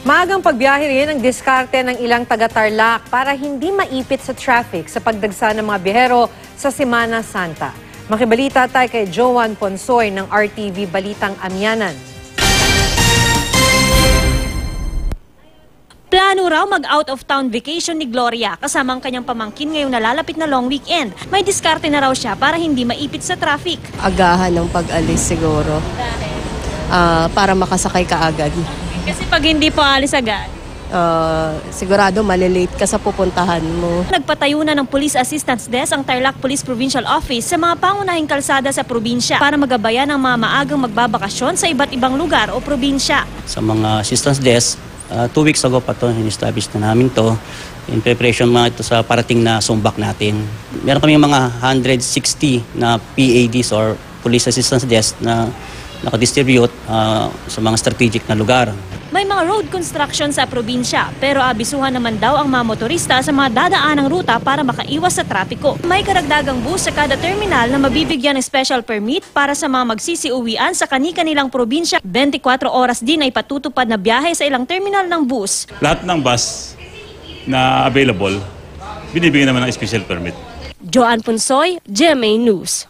Maagang pagbiyahe rin ang diskarte ng ilang taga-Tarlac para hindi maipit sa traffic sa pagdagsa ng mga biyahero sa Semana Santa. Makibalita tayo kay Joan Ponsoy ng RTV Balitang Amianan. Plano raw mag-out-of-town vacation ni Gloria kasama ang kanyang pamangkin ngayong nalalapit na long weekend. May diskarte na raw siya para hindi maipit sa traffic. Agahan ng pag-alis siguro. Para makasakay ka agad. Kasi pag hindi po alis agad, Sigurado malilate ka sa pupuntahan mo. nagpatayo na ng Police Assistance Desk ang Tarlac Police Provincial Office sa mga pangunahing kalsada sa probinsya para magabayan ang mga maagang magbabakasyon sa iba't ibang lugar o probinsya. Sa mga assistance desk, 2 weeks ago pa ito, in-establish na namin to in preparation mga ito sa parating na sumbak natin. Meron kami mga 160 na PADs or Police Assistance Desk na nakadistribute sa mga strategic na lugar. May mga road construction sa probinsya pero abisuhan naman daw ang mga motorista sa mga dadaanang ruta para makaiwas sa trapiko. May karagdagang bus sa kada terminal na mabibigyan ng special permit para sa mga magsisiuwian sa kani-kanilang probinsya. 24 oras din ay patutupad na biyahe sa ilang terminal ng bus. Lahat ng bus na available, binibigyan naman ng special permit. Joan Ponsoy, GMA News.